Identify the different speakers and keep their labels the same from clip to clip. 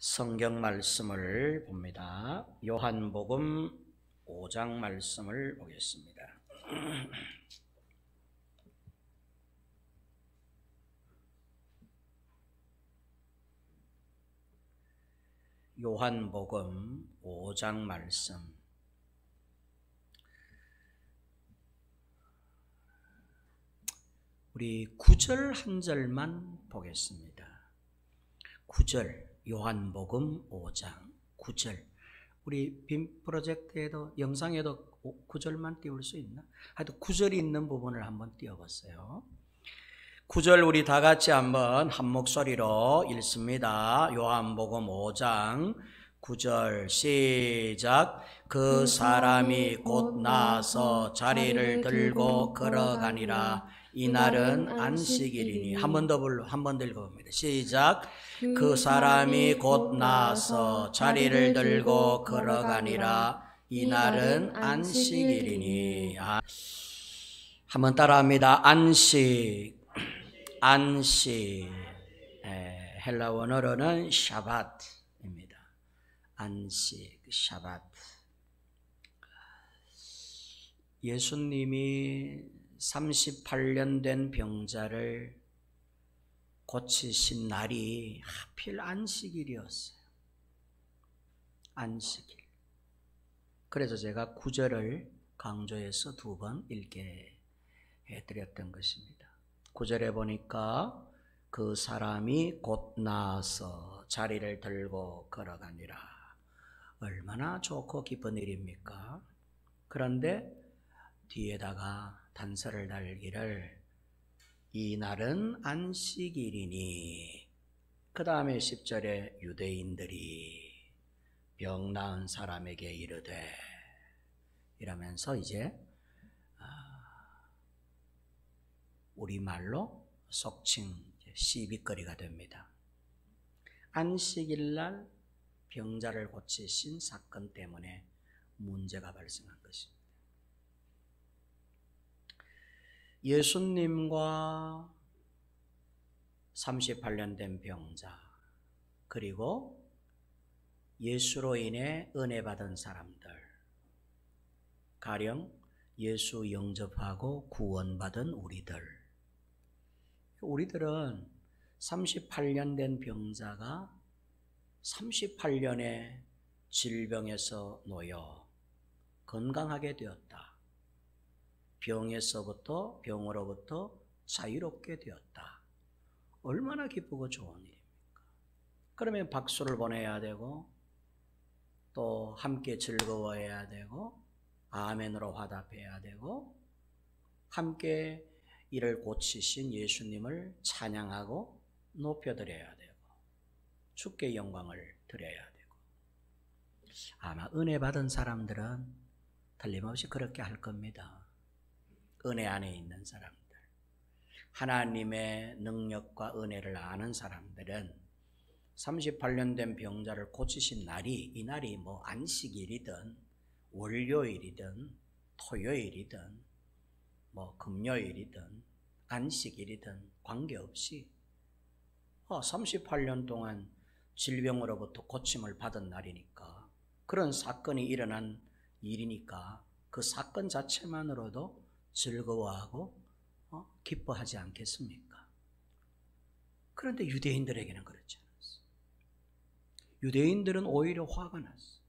Speaker 1: 성경 말씀을 봅니다. 요한복음 5장 말씀을 보겠습니다. 요한복음 5장 말씀. 우리 9절 한 절만 보겠습니다. 9절, 요한복음 5장 9절. 우리 빔 프로젝트에도 영상에도 9절만 띄울 수 있나? 하여튼 9절이 있는 부분을 한번 띄워봤어요. 9절 우리 다 같이 한번 한 목소리로 읽습니다. 요한복음 5장 9절 시작. 그 사람이 곧 나서 자리를 들고 걸어가니라. 이날은 안식일이니. 한 번 더 읽어봅니다. 시작. 그 사람이 곧 나서 자리를 들고 걸어가니라. 이날은 안식일이니. 한번 따라합니다. 안식. 헬라 원어로는 샤밧입니다. 안식, 샤밧. 예수님이 38년 된 병자를 고치신 날이 하필 안식일이었어요. 안식일. 그래서 제가 9절을 강조해서 2번 읽게 해드렸던 것입니다. 9절에 보니까 그 사람이 곧 나아서 자리를 들고 걸어가니라. 얼마나 좋고 기쁜 일입니까? 그런데 뒤에다가 단서를 달기를 이날은 안식일이니. 그 다음에 10절에 유대인들이 병 나은 사람에게 이르되, 이러면서 이제 우리말로 속칭 시비거리가 됩니다. 안식일날 병자를 고치신 사건 때문에 문제가 발생한 것입니다. 예수님과 38년 된 병자, 그리고 예수로 인해 은혜 받은 사람들, 가령 예수 영접하고 구원받은 우리들은 38년 된 병자가 38년의 질병에서 놓여 건강하게 되었다. 병으로부터 자유롭게 되었다. 얼마나 기쁘고 좋은 일입니까? 그러면 박수를 보내야 되고, 또 함께 즐거워해야 되고, 아멘으로 화답해야 되고, 함께 이를 고치신 예수님을 찬양하고 높여드려야 되고, 주께 영광을 드려야 되고. 아마 은혜 받은 사람들은 틀림없이 그렇게 할 겁니다. 은혜 안에 있는 사람들, 하나님의 능력과 은혜를 아는 사람들은 38년 된 병자를 고치신 날이, 이 날이 뭐 안식일이든 월요일이든 토요일이든 뭐 금요일이든 안식일이든 관계없이 38년 동안 질병으로부터 고침을 받은 날이니까, 그런 사건이 일어난 일이니까 그 사건 자체만으로도 즐거워하고 기뻐하지 않겠습니까? 그런데 유대인들에게는 그렇지 않았어요. 유대인들은 오히려 화가 났어요.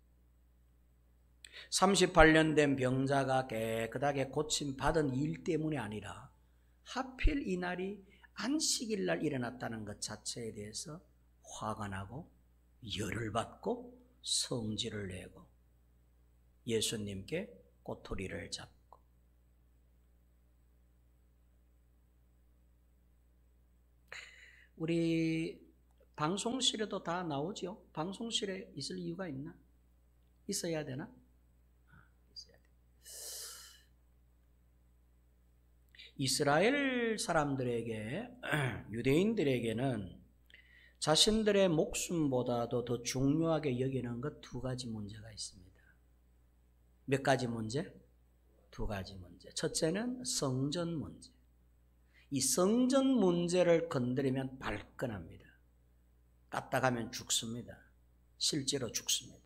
Speaker 1: 38년 된 병자가 깨끗하게 고침받은 일 때문이 아니라 하필 이 날이 안식일 날 일어났다는 것 자체에 대해서 화가 나고 열을 받고 성질을 내고 예수님께 꼬투리를 잡고. 우리 방송실에도 다 나오죠? 방송실에 있을 이유가 있나? 있어야 되나? 있어야 돼. 이스라엘 사람들에게, 유대인들에게는 자신들의 목숨보다도 더 중요하게 여기는 것 2가지 문제가 있습니다. 몇 가지 문제? 2가지 문제. 첫째는 성전 문제. 이 성전 문제를 건드리면 발끈합니다. 까딱하면 죽습니다. 실제로 죽습니다.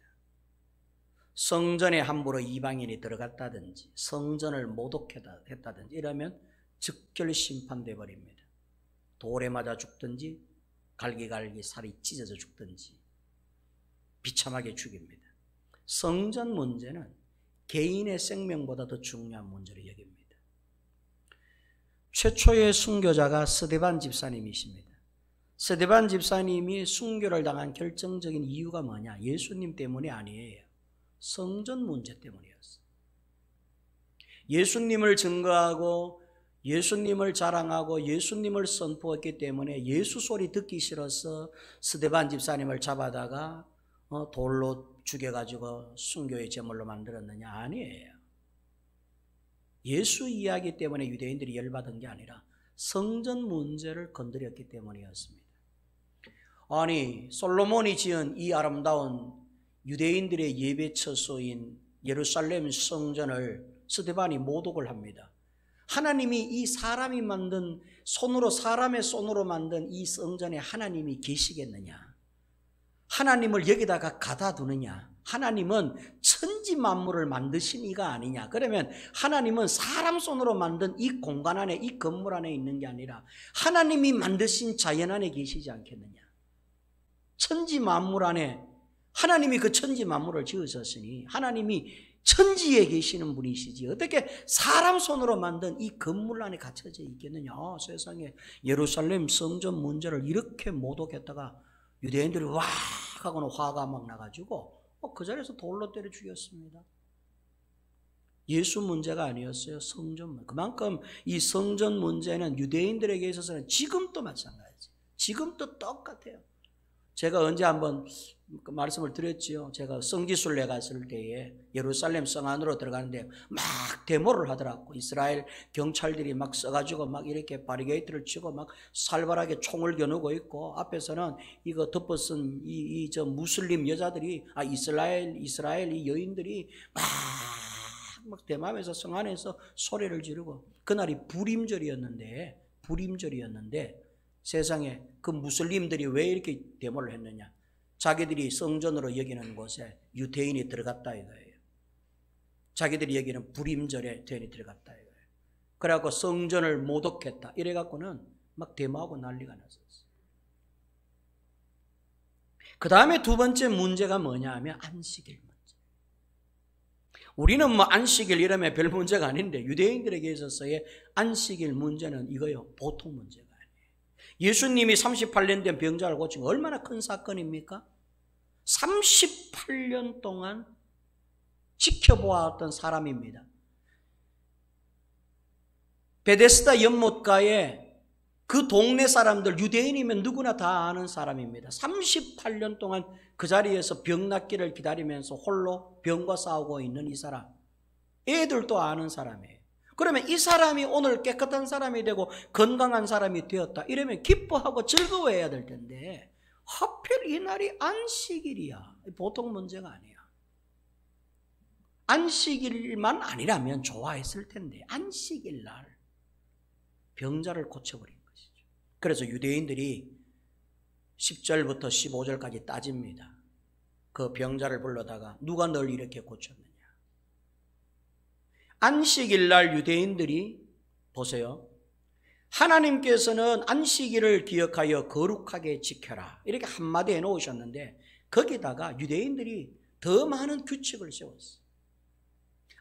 Speaker 1: 성전에 함부로 이방인이 들어갔다든지 성전을 모독했다든지 이러면 즉결 심판돼 버립니다. 돌에 맞아 죽든지 갈기갈기 살이 찢어져 죽든지 비참하게 죽입니다. 성전 문제는 개인의 생명보다 더 중요한 문제로 여깁니다. 최초의 순교자가 스데반 집사님이십니다. 스데반 집사님이 순교를 당한 결정적인 이유가 뭐냐? 예수님 때문이 아니에요. 성전 문제 때문이었어요. 예수님을 증거하고 예수님을 자랑하고 예수님을 선포했기 때문에 예수 소리 듣기 싫어서 스데반 집사님을 잡아다가 돌로 죽여가지고 순교의 제물로 만들었느냐? 아니에요. 예수 이야기 때문에 유대인들이 열받은 게 아니라 성전 문제를 건드렸기 때문이었습니다. 아니, 솔로몬이 지은 이 아름다운 유대인들의 예배 처소인 예루살렘 성전을 스데반이 모독을 합니다. 하나님이 이 사람이 만든 사람의 손으로 만든 이 성전에 하나님이 계시겠느냐? 하나님을 여기다가 가다 두느냐? 하나님은 천지 만물을 만드신 이가 아니냐? 그러면 하나님은 사람 손으로 만든 이 공간 안에, 이 건물 안에 있는 게 아니라 하나님이 만드신 자연 안에 계시지 않겠느냐? 천지 만물 안에 하나님이 그 천지 만물을 지으셨으니 하나님이 천지에 계시는 분이시지 어떻게 사람 손으로 만든 이 건물 안에 갇혀져 있겠느냐? 세상에 예루살렘 성전 문제를 이렇게 모독했다가 유대인들이 와 하고는 화가 막 나가지고 그 자리에서 돌로 때려 죽였습니다. 예수 문제가 아니었어요. 성전 문제. 그만큼 이 성전 문제는 유대인들에게 있어서는 지금도 마찬가지. 지금도 똑같아요. 제가 언제 한번 말씀을 드렸지요. 제가 성지순례 갔을 때에 예루살렘 성 안으로 들어가는데 막 데모를 하더라고. 이스라엘 경찰들이 막 써가지고 막 이렇게 바리게이트를 치고 막 살벌하게 총을 겨누고 있고 앞에서는 이거 덮어쓴 저 무슬림 여자들이 이스라엘 이 여인들이 막 대마에서 성 안에서 소리를 지르고 그날이 불임절이었는데 세상에 그 무슬림들이 왜 이렇게 데모를 했느냐? 자기들이 성전으로 여기는 곳에 유대인이 들어갔다 이거예요. 자기들이 여기는 불임절에 유대인이 들어갔다 이거예요. 그래갖고 성전을 모독했다 이래갖고는 막 데모하고 난리가 났었어요. 그 다음에 두 번째 문제가 뭐냐 하면 안식일 문제. 우리는 뭐 안식일 이러면 별 문제가 아닌데 유대인들에게 있어서의 안식일 문제는 이거요. 보통 문제가 아니에요. 예수님이 38년 된 병자를 고친 거 얼마나 큰 사건입니까? 38년 동안 지켜보았던 사람입니다. 베데스다 연못가에 그 동네 사람들, 유대인이면 누구나 다 아는 사람입니다. 38년 동안 그 자리에서 병 낫기를 기다리면서 홀로 병과 싸우고 있는 이 사람, 애들도 아는 사람이에요. 그러면 이 사람이 오늘 깨끗한 사람이 되고 건강한 사람이 되었다 이러면 기뻐하고 즐거워해야 될 텐데 하필 이 날이 안식일이야. 보통 문제가 아니야. 안식일만 아니라면 좋아했을 텐데 안식일 날 병자를 고쳐버린 것이죠. 그래서 유대인들이 10절부터 15절까지 따집니다. 그 병자를 불러다가 누가 널 이렇게 고쳤느냐. 안식일 날 유대인들이 보세요. 하나님께서는 안식일을 기억하여 거룩하게 지켜라 이렇게 한마디 해놓으셨는데 거기다가 유대인들이 더 많은 규칙을 세웠어요.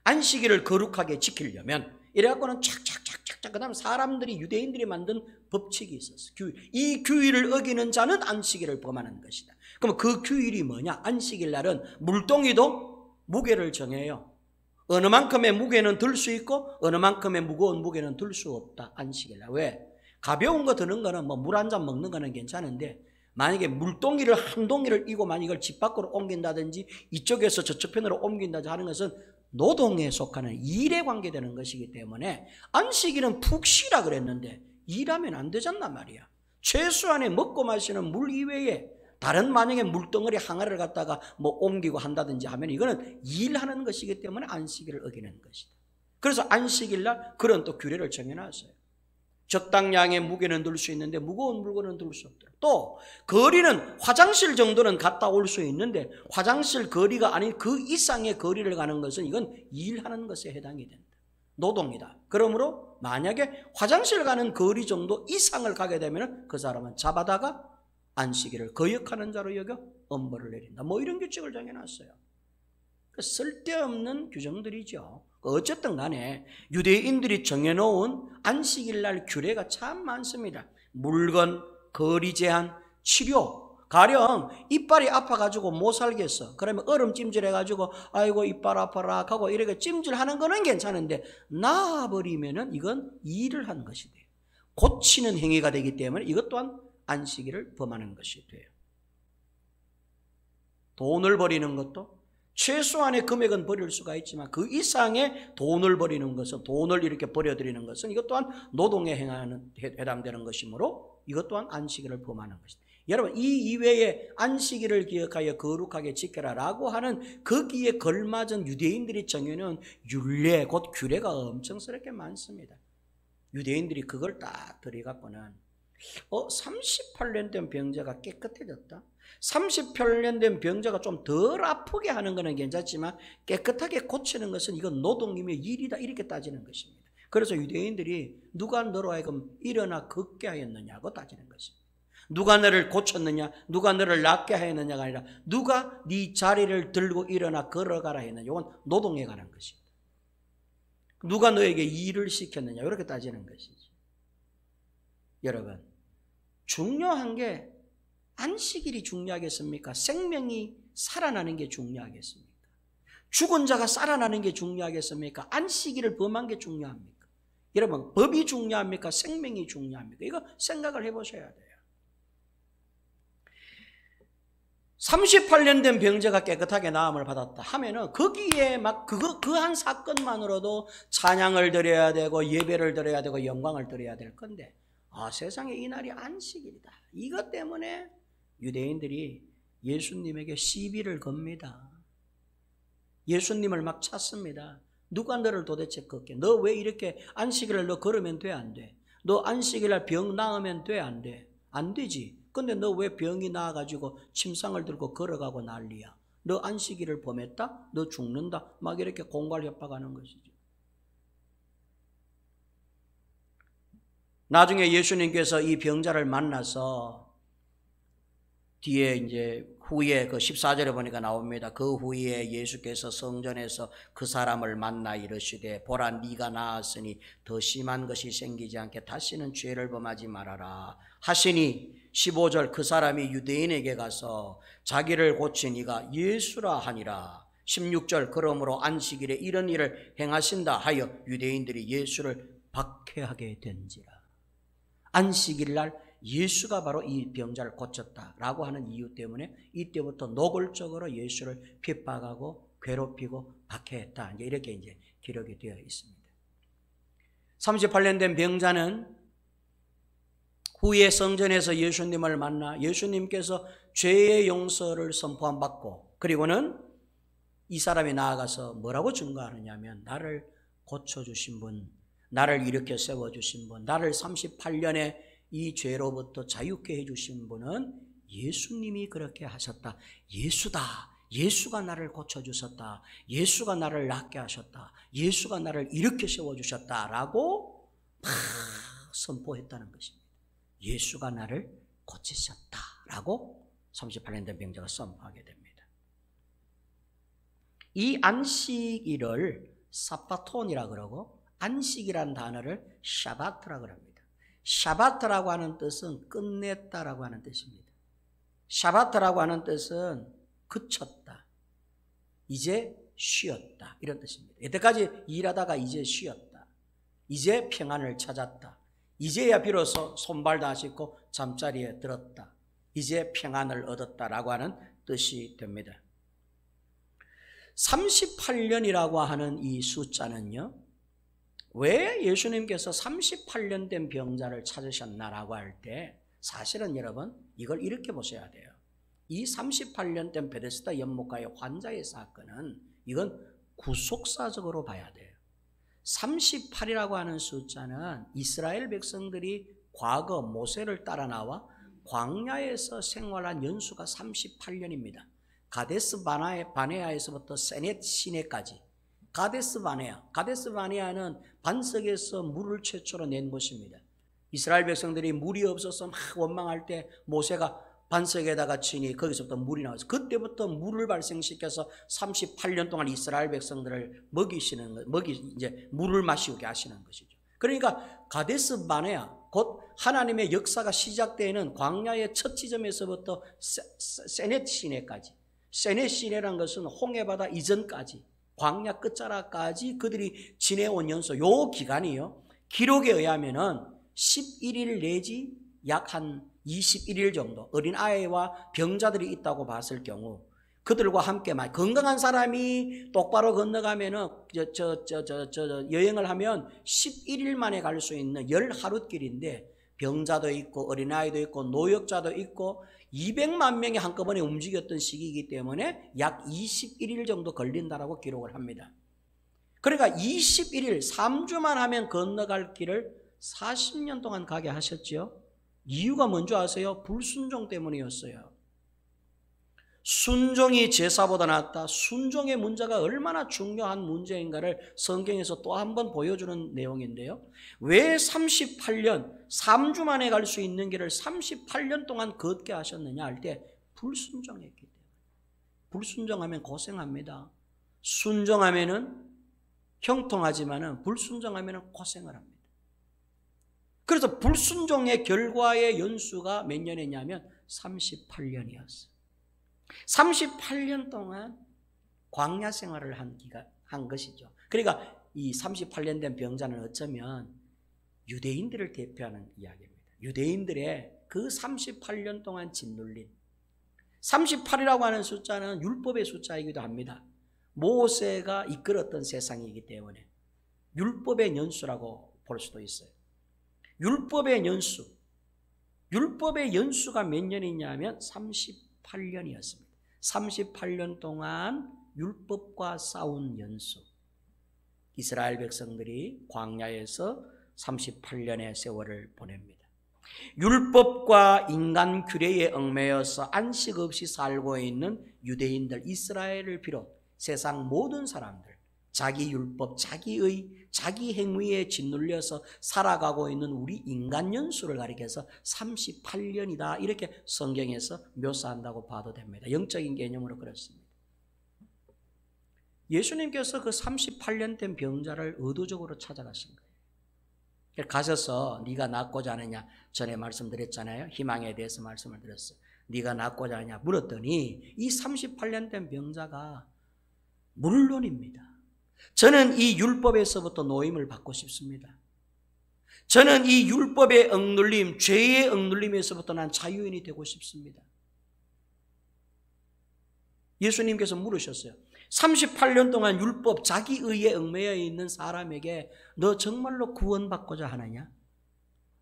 Speaker 1: 안식일을 거룩하게 지키려면 이래갖고는 착착착착 그 다음 사람들이 유대인들이 만든 법칙이 있었어요. 이 규율을 어기는 자는 안식일을 범하는 것이다. 그럼 그 규율이 뭐냐? 안식일 날은 물동이도 무게를 정해요. 어느 만큼의 무게는 들 수 있고 어느 만큼의 무거운 무게는 들 수 없다. 안식일날. 왜? 가벼운 거 드는 거는 뭐 물 한 잔 먹는 거는 괜찮은데 만약에 물동이를 한 동이를 이고 만약 이걸 집 밖으로 옮긴다든지 이쪽에서 저쪽 편으로 옮긴다든지 하는 것은 노동에 속하는 일에 관계되는 것이기 때문에 안식일은 푹 쉬라 그랬는데 일하면 안 되잖단 말이야. 최소한의 먹고 마시는 물 이외에 다른 만약에 물덩어리 항아리를 갖다가 뭐 옮기고 한다든지 하면 이거는 일하는 것이기 때문에 안식일을 어기는 것이다. 그래서 안식일 날 그런 또 규례를 정해놨어요. 적당량의 무게는 들 수 있는데 무거운 물건은 들 수 없더라. 또 거리는 화장실 정도는 갔다 올 수 있는데 화장실 거리가 아닌 그 이상의 거리를 가는 것은 이건 일하는 것에 해당이 된다. 노동이다. 그러므로 만약에 화장실 가는 거리 정도 이상을 가게 되면 그 사람은 잡아다가 안식일을 거역하는 자로 여겨 엄벌을 내린다. 뭐 이런 규칙을 정해놨어요. 쓸데없는 규정들이죠. 어쨌든 간에 유대인들이 정해놓은 안식일날 규례가 참 많습니다. 물건, 거리 제한, 치료. 가령 이빨이 아파가지고 못 살겠어. 그러면 얼음 찜질해가지고 아이고 이빨 아파라 하고 이렇게 찜질하는 거는 괜찮은데 나아버리면은 이건 일을 한 것이 돼요. 고치는 행위가 되기 때문에 이것 또한 안식일을 범하는 것이 돼요. 돈을 버리는 것도 최소한의 금액은 버릴 수가 있지만 그 이상의 돈을 버리는 것은, 돈을 이렇게 버려드리는 것은 이것 또한 노동에 해당되는 것이므로 이것 또한 안식일을 범하는 것이다. 여러분, 이 이외에 안식일을 기억하여 거룩하게 지켜라라고 하는 거기에 걸맞은 유대인들이 정해놓은 율례, 곧 규례가 엄청스럽게 많습니다. 유대인들이 그걸 딱 들여갖고는 38년 된 병자가 깨끗해졌다. 38년 된 병자가 좀 덜 아프게 하는 것은 괜찮지만 깨끗하게 고치는 것은 이건 노동이며 일이다, 이렇게 따지는 것입니다. 그래서 유대인들이 누가 너로 하여금 일어나 걷게 하였느냐고 따지는 것입니다. 누가 너를 고쳤느냐, 누가 너를 낫게 하였느냐가 아니라 누가 네 자리를 들고 일어나 걸어가라 했느냐. 이건 노동에 관한 것입니다. 누가 너에게 일을 시켰느냐, 이렇게 따지는 것이지. 여러분, 중요한 게 안식일이 중요하겠습니까? 생명이 살아나는 게 중요하겠습니까? 죽은 자가 살아나는 게 중요하겠습니까? 안식일을 범한 게 중요합니까? 여러분, 법이 중요합니까? 생명이 중요합니까? 이거 생각을 해보셔야 돼요. 38년 된 병자가 깨끗하게 나음을 받았다 하면은 거기에 막 그 한 사건만으로도 찬양을 드려야 되고 예배를 드려야 되고 영광을 드려야 될 건데, 세상에 이 날이 안식일이다. 이것 때문에 유대인들이 예수님에게 시비를 겁니다. 예수님을 막 찾습니다. 누가 너를 도대체 걷게? 너 왜 이렇게 안식일을 너 걸으면 돼, 안 돼? 너 안식일날 병 나으면 돼, 안 돼? 안 되지. 근데 너 왜 병이 나아가지고 침상을 들고 걸어가고 난리야? 너 안식일을 범했다? 너 죽는다? 막 이렇게 공갈 협박하는 것이죠. 나중에 예수님께서 이 병자를 만나서 뒤에 이제 후에 그 14절에 보니까 나옵니다. 그 후에 예수께서 성전에서 그 사람을 만나 이르시되 보라, 네가 나았으니 더 심한 것이 생기지 않게 다시는 죄를 범하지 말아라 하시니 15절 그 사람이 유대인에게 가서 자기를 고친 이가 예수라 하니라. 16절 그러므로 안식일에 이런 일을 행하신다 하여 유대인들이 예수를 박해하게 된지라. 안식일 날 예수가 바로 이 병자를 고쳤다라고 하는 이유 때문에 이때부터 노골적으로 예수를 핍박하고 괴롭히고 박해했다. 이렇게 이제 기록이 되어 있습니다. 38년 된 병자는 후에 성전에서 예수님을 만나 예수님께서 죄의 용서를 선포받고, 그리고는 이 사람이 나아가서 뭐라고 증거하느냐 하면, 나를 고쳐주신 분, 나를 일으켜 세워주신 분, 나를 38년의 이 죄로부터 자유케 해주신 분은 예수님이 그렇게 하셨다. 예수다. 예수가 나를 고쳐주셨다. 예수가 나를 낫게 하셨다. 예수가 나를 일으켜 세워주셨다라고 막 선포했다는 것입니다. 예수가 나를 고치셨다라고 38년 된 병자가 선포하게 됩니다. 이 안식일을 사바톤이라 그러고 안식이라는 단어를 샤바트라 그럽니다. 샤바트라고 하는 뜻은 끝냈다라고 하는 뜻입니다. 샤바트라고 하는 뜻은 그쳤다, 이제 쉬었다, 이런 뜻입니다. 여태까지 일하다가 이제 쉬었다, 이제 평안을 찾았다, 이제야 비로소 손발 다 씻고 잠자리에 들었다, 이제 평안을 얻었다라고 하는 뜻이 됩니다. 38년이라고 하는 이 숫자는요, 왜 예수님께서 38년 된 병자를 찾으셨나라고 할 때 사실은 여러분 이걸 이렇게 보셔야 돼요. 이 38년 된 베데스다 연못가의 환자의 사건은 이건 구속사적으로 봐야 돼요. 38이라고 하는 숫자는 이스라엘 백성들이 과거 모세를 따라 나와 광야에서 생활한 연수가 38년입니다. 가데스 바네아에서부터 세넷 시내까지. 가데스 바네아는 반석에서 물을 최초로 낸 곳입니다. 이스라엘 백성들이 물이 없어서 막 원망할 때 모세가 반석에다가 치니 거기서부터 물이 나와서 그때부터 물을 발생시켜서 38년 동안 이스라엘 백성들을 이제 물을 마시게 하시는 것이죠. 그러니까 가데스 바네아, 곧 하나님의 역사가 시작되는 광야의 첫 지점에서부터 세넷 시내까지. 세넷 시내란 것은 홍해바다 이전까지, 광야 끝자락까지 그들이 지내온 연수, 요 기간이요, 기록에 의하면은 11일 내지 약 한 21일 정도 어린 아이와 병자들이 있다고 봤을 경우 그들과 함께 건강한 사람이 똑바로 건너가면은 여행을 하면 11일 만에 갈 수 있는 10하룻길인데 병자도 있고 어린아이도 있고 노역자도 있고 200만 명이 한꺼번에 움직였던 시기이기 때문에 약 21일 정도 걸린다라고 기록을 합니다. 그러니까 21일 3주만 하면 건너갈 길을 40년 동안 가게 하셨죠. 이유가 뭔지 아세요? 불순종 때문이었어요. 순종이 제사보다 낫다. 순종의 문제가 얼마나 중요한 문제인가를 성경에서 또 한 번 보여주는 내용인데요. 왜 38년, 3주 만에 갈 수 있는 길을 38년 동안 걷게 하셨느냐 할 때 불순종했기 때문에. 불순종하면 고생합니다. 순종하면은 형통하지만은 불순종하면은 고생을 합니다. 그래서 불순종의 결과의 연수가 몇 년이냐면 38년이었어요. 38년 동안 광야 생활을 한 것이죠. 그러니까 이 38년 된 병자는 어쩌면 유대인들을 대표하는 이야기입니다. 유대인들의 그 38년 동안 짓눌린 38이라고 하는 숫자는 율법의 숫자이기도 합니다. 모세가 이끌었던 세상이기 때문에 율법의 연수라고 볼 수도 있어요. 율법의 연수가 몇 년이냐면 38년이었습니다. 38년 동안 율법과 싸운 연수. 이스라엘 백성들이 광야에서 38년의 세월을 보냅니다. 율법과 인간 규례에 얽매여서 안식 없이 살고 있는 유대인들, 이스라엘을 비롯 세상 모든 사람들, 자기 율법, 자기 행위에 짓눌려서 살아가고 있는 우리 인간 연수를 가리켜서 38년이다 이렇게 성경에서 묘사한다고 봐도 됩니다. 영적인 개념으로 그렇습니다. 예수님께서 그 38년 된 병자를 의도적으로 찾아가신 거예요. 가셔서 네가 낫고자 하느냐, 전에 말씀드렸잖아요. 희망에 대해서 말씀을 드렸어요. 네가 낫고자 하느냐 물었더니 이 38년 된 병자가 물론입니다. 저는 이 율법에서부터 노임을 받고 싶습니다. 저는 이 율법의 억눌림, 죄의 억눌림에서부터 난 자유인이 되고 싶습니다. 예수님께서 물으셨어요. 38년 동안 율법, 자기 의에 얽매여 있는 사람에게 너 정말로 구원받고자 하느냐?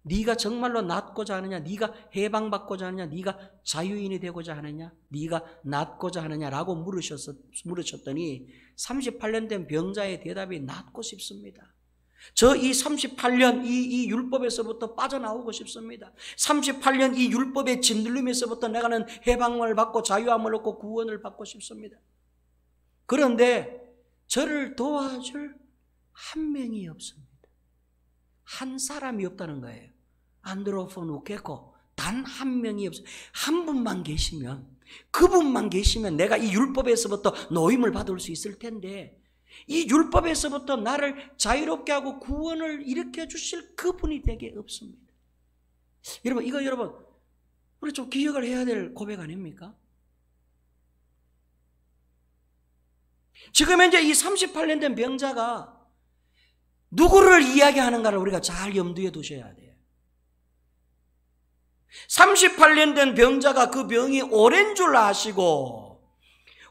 Speaker 1: 네가 정말로 낫고자 하느냐? 네가 해방받고자 하느냐? 네가 자유인이 되고자 하느냐? 네가 낫고자 하느냐라고 물으셨더니 38년 된 병자의 대답이 낫고 싶습니다. 저 이 38년 이 율법에서부터 빠져나오고 싶습니다. 38년 이 율법의 짓눌림에서부터 내가는 해방을 받고 자유함을 얻고 구원을 받고 싶습니다. 그런데 저를 도와줄 한 명이 없습니다. 한 사람이 없다는 거예요. 안드로포누케코 단 한 명이 없어요. 한 분만 계시면, 그분만 계시면 내가 이 율법에서부터 노임을 받을 수 있을 텐데 이 율법에서부터 나를 자유롭게 하고 구원을 일으켜 주실 그분이 되게 없습니다. 여러분 우리 좀 기억을 해야 될 고백 아닙니까? 지금 현재 이 38년 된 병자가 누구를 이야기하는가를 우리가 잘 염두에 두셔야 돼요. 38년 된 병자가 그 병이 오랜 줄 아시고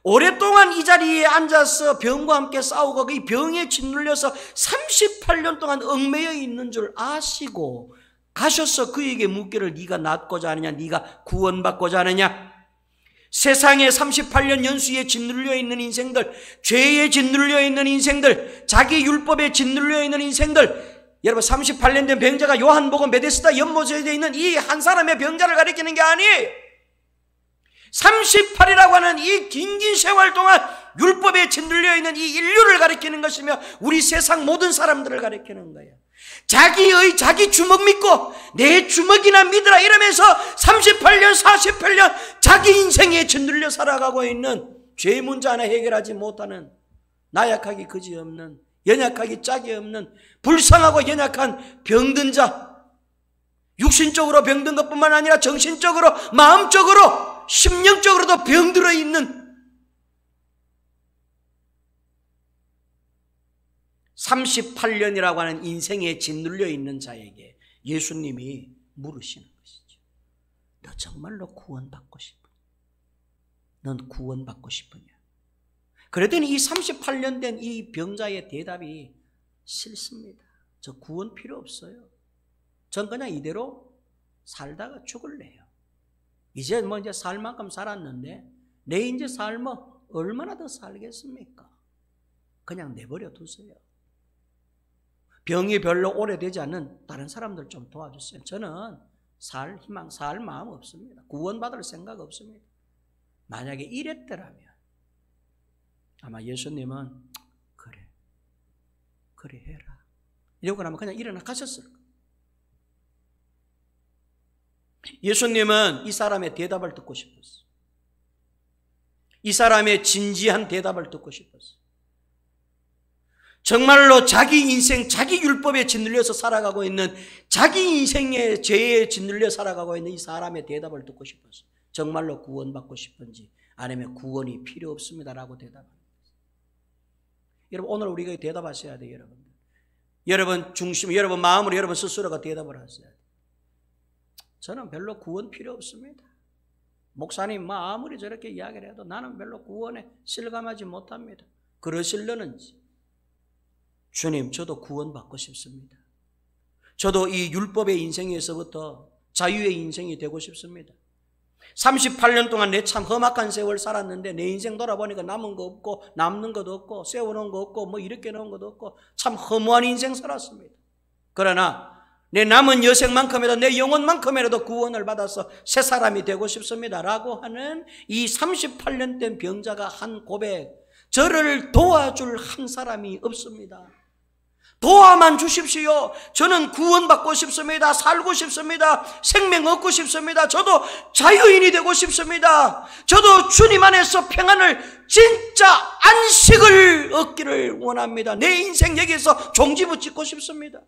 Speaker 1: 오랫동안 이 자리에 앉아서 병과 함께 싸우고 이 병에 짓눌려서 38년 동안 얽매여 있는 줄 아시고 가셔서 그에게 묻기를 네가 낫고자 하느냐, 네가 구원받고자 하느냐. 세상에 38년 연수에 짓눌려 있는 인생들, 죄에 짓눌려 있는 인생들, 자기 율법에 짓눌려 있는 인생들, 여러분 38년 된 병자가 요한복음 베데스다 연못에 있는 이 한 사람의 병자를 가리키는 게 아니에요. 38이라고 하는 이 긴 세월 동안 율법에 짓눌려 있는 이 인류를 가리키는 것이며 우리 세상 모든 사람들을 가리키는 거예요. 자기 주먹 믿고 내 주먹이나 믿으라 이러면서 38년 48년 자기 인생에 짓눌려 살아가고 있는 죄의 문제 하나 해결하지 못하는 나약하기 그지없는 연약하기 짝이 없는 불쌍하고 연약한 병든 자, 육신적으로 병든 것뿐만 아니라 정신적으로 마음적으로 심령적으로도 병들어 있는 38년이라고 하는 인생에 짓눌려 있는 자에게 예수님이 물으시는 것이죠. 너 정말로 구원받고 싶으냐? 넌 구원받고 싶으냐? 그랬더니 이 38년 된 이 병자의 대답이 싫습니다. 저 구원 필요 없어요. 전 그냥 이대로 살다가 죽을래요. 이제 살 만큼 살았는데 내 이제 삶은 얼마나 더 살겠습니까? 그냥 내버려 두세요. 병이 별로 오래되지 않는 다른 사람들 좀 도와주세요. 저는 살 희망, 살 마음 없습니다. 구원받을 생각 없습니다. 만약에 이랬더라면 아마 예수님은 그래 해라 이러고 나면 그냥 일어나 가셨을 거예요. 예수님은 이 사람의 대답을 듣고 싶었어요. 이 사람의 진지한 대답을 듣고 싶었어요. 정말로 자기 인생, 자기 율법에 짓눌려서 살아가고 있는, 자기 인생의 죄에 짓눌려 살아가고 있는 이 사람의 대답을 듣고 싶었어요. 정말로 구원받고 싶은지 아니면 구원이 필요 없습니다라고 대답합니다. 여러분 오늘 우리가 대답하셔야 돼요. 여러분들. 여러분 중심, 여러분 마음으로 여러분 스스로가 대답을 하셔야 돼요. 저는 별로 구원 필요 없습니다. 목사님 아무리 저렇게 이야기를 해도 나는 별로 구원에 실감하지 못합니다. 그러시려는지 주님 저도 구원받고 싶습니다. 저도 이 율법의 인생에서부터 자유의 인생이 되고 싶습니다. 38년 동안 내 참 험악한 세월 살았는데 내 인생 돌아보니까 남은 거 없고 남는 것도 없고 세워놓은 거 없고 뭐 이렇게 놓은 것도 없고 참 허무한 인생 살았습니다. 그러나 내 남은 여생만큼이라도 내 영혼만큼이라도 구원을 받아서 새 사람이 되고 싶습니다 라고 하는 이 38년 된 병자가 한 고백, 저를 도와줄 한 사람이 없습니다. 도와만 주십시오. 저는 구원받고 싶습니다. 살고 싶습니다. 생명 얻고 싶습니다. 저도 자유인이 되고 싶습니다. 저도 주님 안에서 평안을, 진짜 안식을 얻기를 원합니다. 내 인생 여기서 종지부 찍고 싶습니다.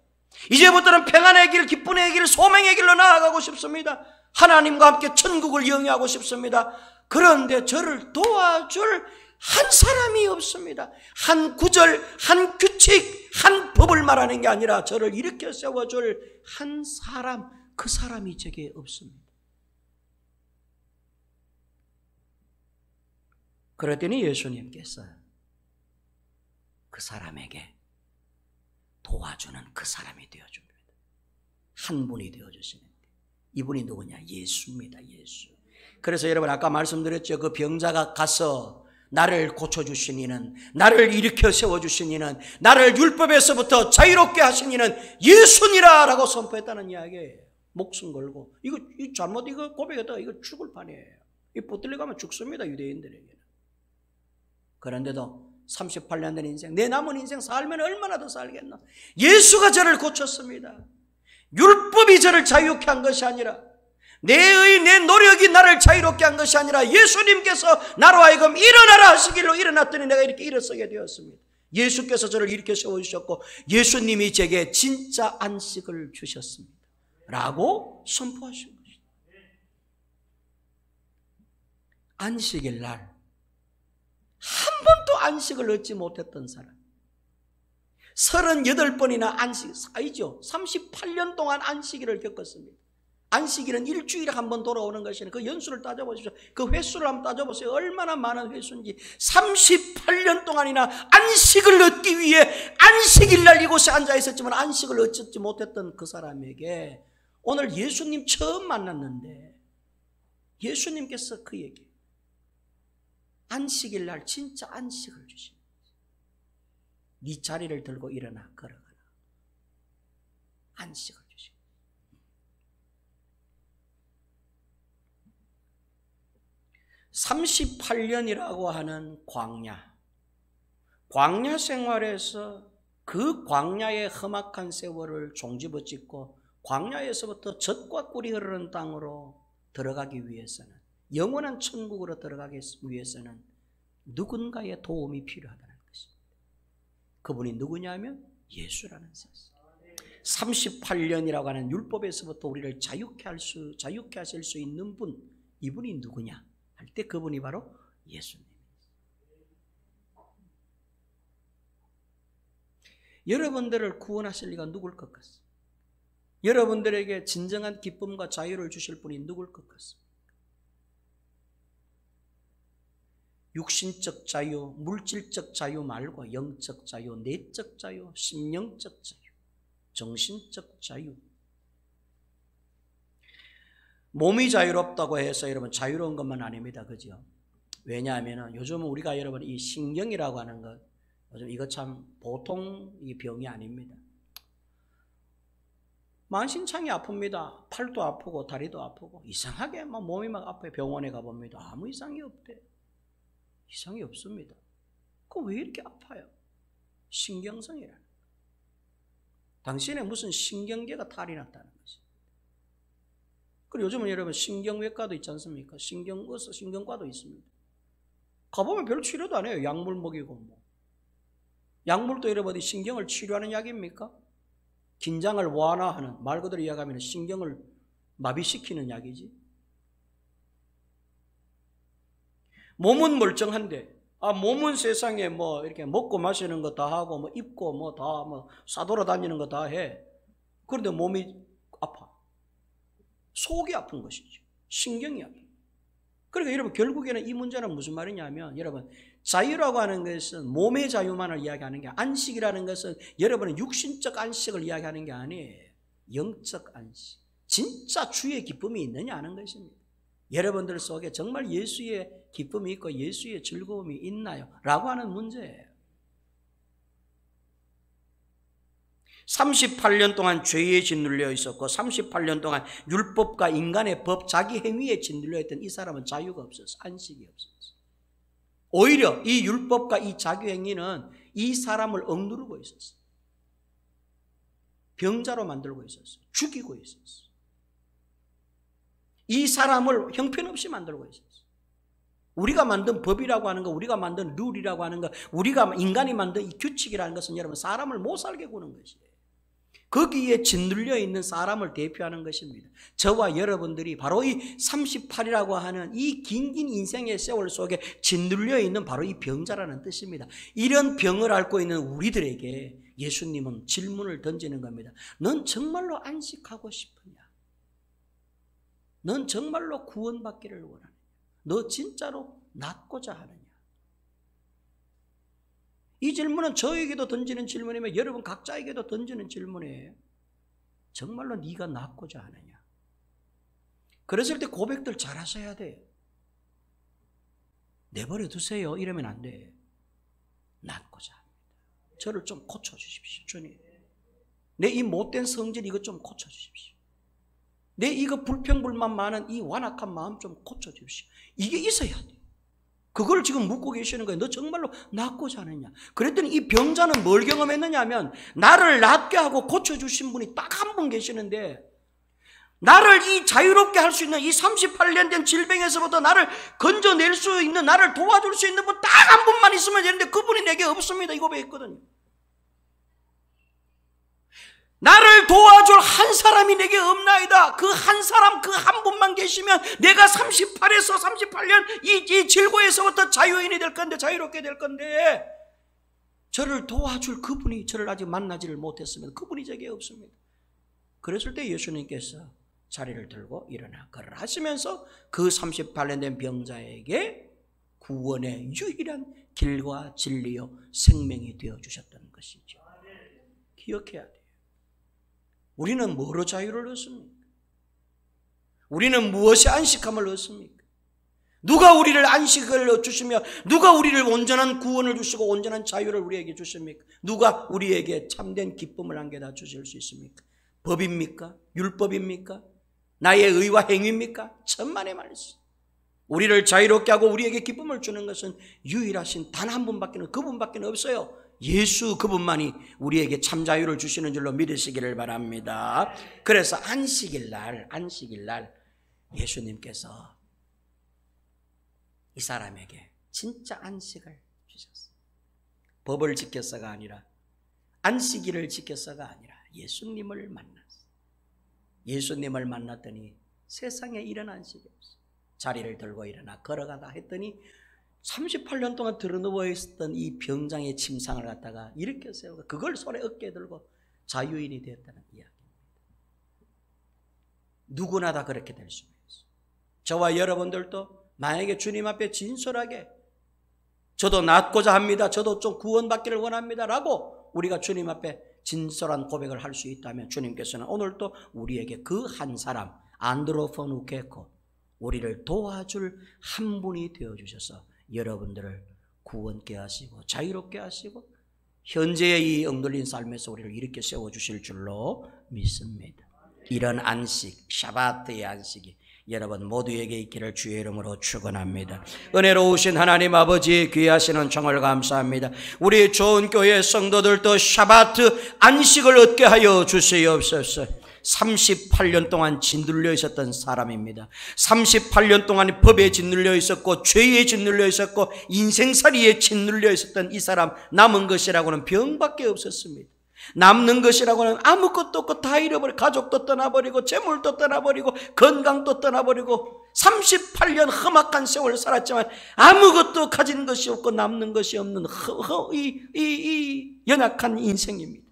Speaker 1: 이제부터는 평안의 길, 기쁨의 길, 소명의 길로 나아가고 싶습니다. 하나님과 함께 천국을 영위하고 싶습니다. 그런데 저를 도와줄 한 사람이 없습니다. 한 구절, 한 규칙, 한 법을 말하는 게 아니라 저를 일으켜 세워줄 한 사람, 그 사람이 제게 없습니다. 그랬더니 예수님께서 그 사람에게 도와주는 그 사람이 되어줍니다. 한 분이 되어주시는데 이분이 누구냐? 예수입니다. 예수. 그래서 여러분 아까 말씀드렸죠. 그 병자가 가서 나를 고쳐주신 이는, 나를 일으켜 세워주신 이는, 나를 율법에서부터 자유롭게 하신 이는 예수니라 라고 선포했다는 이야기예요. 목숨 걸고. 이거 고백했다가 이거 죽을 판이에요. 이 붙들려 가면 죽습니다. 유대인들에게는. 그런데도 38년 된 인생, 내 남은 인생 살면 얼마나 더 살겠나. 예수가 저를 고쳤습니다. 율법이 저를 자유케 한 것이 아니라, 내 노력이 나를 자유롭게 한 것이 아니라 예수님께서 나로 하여금 일어나라 하시길로 일어났더니 내가 이렇게 일어서게 되었습니다. 예수께서 저를 일으켜 세워주셨고 예수님이 제게 진짜 안식을 주셨습니다 라고 선포하신 것입니다. 안식일 날 한 번도 안식을 얻지 못했던 사람, 38번이나 안식, 아니죠, 38년 동안 안식일을 겪었습니다. 안식일은 일주일에 한 번 돌아오는 것이니 그 연수를 따져보십시오. 그 횟수를 한번 따져보세요. 얼마나 많은 횟수인지. 38년 동안이나 안식을 얻기 위해 안식일 날 이곳에 앉아 있었지만 안식을 얻지 못했던 그 사람에게 오늘 예수님 처음 만났는데 예수님께서 그에게 안식일 날 진짜 안식을 주십니다. 네 자리를 들고 일어나 걸어가라. 안식을 주십니다. (38년이라고) 하는 광야 생활에서 그 광야의 험악한 세월을 종집어 찍고 광야에서부터 젖과 꿀이 흐르는 땅으로 들어가기 위해서는, 영원한 천국으로 들어가기 위해서는 누군가의 도움이 필요하다는 것입니다. 그분이 누구냐면 예수라는 사실. 38년이라고 하는 율법에서부터 우리를 자유케 하실 수 있는 분, 이분이 누구냐 할 때 그분이 바로 예수님. 여러분들을 구원하실 리가 누굴 것 같습니까? 여러분들에게 진정한 기쁨과 자유를 주실 분이 누굴 것 같습니까? 육신적 자유, 물질적 자유 말고 영적 자유, 내적 자유, 심령적 자유, 정신적 자유. 몸이 자유롭다고 해서 여러분 자유로운 것만 아닙니다. 그죠? 왜냐하면 요즘은 우리가 여러분 이 신경이라고 하는 것, 요즘 이거 참 보통 이 병이 아닙니다. 만신창이 아픕니다. 팔도 아프고 다리도 아프고 이상하게 막 몸이 막 아파요. 병원에 가봅니다. 아무 이상이 없대. 이상이 없습니다. 그럼 왜 이렇게 아파요? 신경성이라는 거예요. 당신의 무슨 신경계가 탈이 났다는 것입니다. 그리고 요즘은 여러분 신경외과도 있지 않습니까? 신경의사, 신경과도 있습니다. 가보면 별 치료도 안 해요. 약물 먹이고 뭐. 약물도 여러분 신경을 치료하는 약입니까? 긴장을 완화하는, 말 그대로 이야기하면 신경을 마비시키는 약이지. 몸은 멀쩡한데, 몸은 세상에 뭐 이렇게 먹고 마시는 거 다 하고 뭐 입고 뭐 다 뭐 싸돌아다니는 거 다 해. 그런데 몸이 아파. 속이 아픈 것이죠. 신경이 아파. 그러니까 여러분 결국에는 이 문제는 무슨 말이냐면, 여러분 자유라고 하는 것은 몸의 자유만을 이야기하는 게, 안식이라는 것은 여러분의 육신적 안식을 이야기하는 게 아니에요. 영적 안식. 진짜 주의 기쁨이 있느냐 하는 것입니다. 여러분들 속에 정말 예수의 기쁨이 있고 예수의 즐거움이 있나요? 라고 하는 문제예요. 38년 동안 죄에 짓눌려 있었고 38년 동안 율법과 인간의 법, 자기 행위에 짓눌려 있던 이 사람은 자유가 없었어. 안식이 없었어. 오히려 이 율법과 이 자기 행위는 이 사람을 억누르고 있었어. 병자로 만들고 있었어. 죽이고 있었어. 이 사람을 형편없이 만들고 있었어. 우리가 만든 법이라고 하는 거, 우리가 만든 룰이라고 하는 거, 우리가 인간이 만든 이 규칙이라는 것은 여러분 사람을 못 살게 구는 것이에요. 거기에 짓눌려 있는 사람을 대표하는 것입니다. 저와 여러분들이 바로 이 38이라고 하는 이 긴긴 인생의 세월 속에 짓눌려 있는 바로 이 병자라는 뜻입니다. 이런 병을 앓고 있는 우리들에게 예수님은 질문을 던지는 겁니다. 넌 정말로 안식하고 싶으냐? 넌 정말로 구원받기를 원하느냐? 너 진짜로 낫고자 하느냐? 이 질문은 저에게도 던지는 질문이며 여러분 각자에게도 던지는 질문이에요. 정말로 네가 낫고자 하느냐? 그랬을 때 고백들 잘 하셔야 돼요. 내버려 두세요 이러면 안 돼. 낫고자 합니다. 저를 좀 고쳐주십시오. 주님, 내 이 못된 성질 이것 좀 고쳐주십시오. 내 이거 불평불만 많은 이 완악한 마음 좀 고쳐주십시오. 이게 있어야 돼. 그걸 지금 묻고 계시는 거예요. 너 정말로 낫고자 하느냐? 그랬더니 이 병자는 뭘 경험했느냐 하면, 나를 낫게 하고 고쳐주신 분이 딱 한 분 계시는데, 나를 이 자유롭게 할 수 있는 이 38년 된 질병에서부터 나를 건져낼 수 있는, 나를 도와줄 수 있는 분 딱 한 분만 있으면 되는데 그분이 내게 없습니다. 이 고백했거든요. 나를 도와줄 한 사람이 내게 없나이다. 그 한 사람, 그 한 분만 계시면 내가 38에서 38년 이 질고에서부터 자유인이 될 건데, 자유롭게 될 건데, 저를 도와줄 그분이 저를 아직 만나지를 못했으면 그분이 제게 없습니다. 그랬을 때 예수님께서 자리를 들고 일어나 걸으라 하시면서 그 38년 된 병자에게 구원의 유일한 길과 진리요 생명이 되어주셨다는 것이죠. 기억해야 돼요. 우리는 뭐로 자유를 얻습니까? 우리는 무엇이 안식함을 얻습니까? 누가 우리를 안식을 주시며 누가 우리를 온전한 구원을 주시고 온전한 자유를 우리에게 주십니까? 누가 우리에게 참된 기쁨을 안겨다 주실 수 있습니까? 법입니까? 율법입니까? 나의 의와 행위입니까? 천만의 말씀. 우리를 자유롭게 하고 우리에게 기쁨을 주는 것은 유일하신 단 한 분밖에, 그분밖에 없어요. 예수 그분만이 우리에게 참 자유를 주시는 줄로 믿으시기를 바랍니다. 그래서 안식일 날 예수님께서 이 사람에게 진짜 안식을 주셨어요. 법을 지켜서가 아니라, 안식일을 지켜서가 아니라 예수님을 만났어요. 예수님을 만났더니 세상에 이런 안식이 없어요. 자리를 들고 일어나 걸어가다 했더니 38년 동안 드러누워 있었던 이 병장의 침상을 갖다가 일으켜 세우고 그걸 손에 어깨에 들고 자유인이 되었다는 이야기입니다. 누구나 다 그렇게 될 수 있어요. 저와 여러분들도 만약에 주님 앞에 진솔하게 저도 낫고자 합니다, 저도 좀 구원받기를 원합니다 라고 우리가 주님 앞에 진솔한 고백을 할 수 있다면 주님께서는 오늘도 우리에게 그 한 사람 안드로포누케코, 우리를 도와줄 한 분이 되어주셔서 여러분들을 구원케 하시고 자유롭게 하시고 현재의 이 엉들린 삶에서 우리를 일으켜 세워주실 줄로 믿습니다. 이런 안식, 샤바트의 안식이 여러분 모두에게 있기를 주의 이름으로 축원합니다. 은혜로우신 하나님 아버지 귀하시는 정을 감사합니다. 우리 좋은 교회 성도들도 샤바트 안식을 얻게 하여 주시옵소서. 38년 동안 짓눌려 있었던 사람입니다. 38년 동안 법에 짓눌려 있었고 죄에 짓눌려 있었고 인생살이에 짓눌려 있었던 이 사람, 남은 것이라고는 병밖에 없었습니다. 남는 것이라고는 아무것도 없고 다 잃어버리고 가족도 떠나버리고 재물도 떠나버리고 건강도 떠나버리고 38년 험악한 세월 살았지만 아무것도 가진 것이 없고 남는 것이 없는 이 연약한 인생입니다.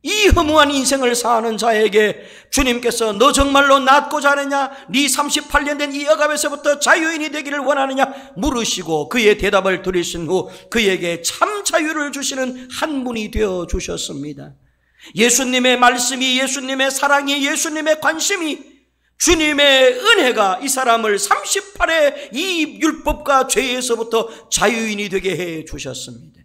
Speaker 1: 이 허무한 인생을 사는 자에게 주님께서 너 정말로 낫고자 하느냐, 네 38년 된 이 억압에서부터 자유인이 되기를 원하느냐 물으시고 그의 대답을 들으신 후 그에게 참 자유를 주시는 한 분이 되어 주셨습니다. 예수님의 말씀이, 예수님의 사랑이, 예수님의 관심이, 주님의 은혜가 이 사람을 38의 이 율법과 죄에서부터 자유인이 되게 해 주셨습니다.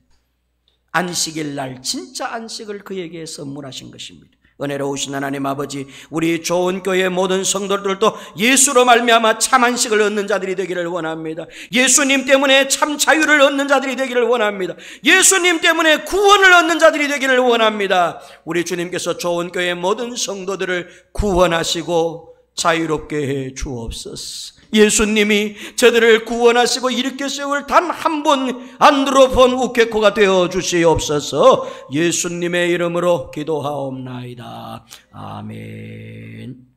Speaker 1: 안식일 날 진짜 안식을 그에게 선물하신 것입니다. 은혜로우신 하나님 아버지, 우리 좋은 교회 모든 성도들도 예수로 말미암아 참 안식을 얻는 자들이 되기를 원합니다. 예수님 때문에 참 자유를 얻는 자들이 되기를 원합니다. 예수님 때문에 구원을 얻는 자들이 되기를 원합니다. 우리 주님께서 좋은 교회 모든 성도들을 구원하시고 자유롭게 해 주옵소서. 예수님이 저들을 구원하시고 일으켜 세울 단 한 분 안드로폰 우케코가 되어 주시옵소서. 예수님의 이름으로 기도하옵나이다. 아멘.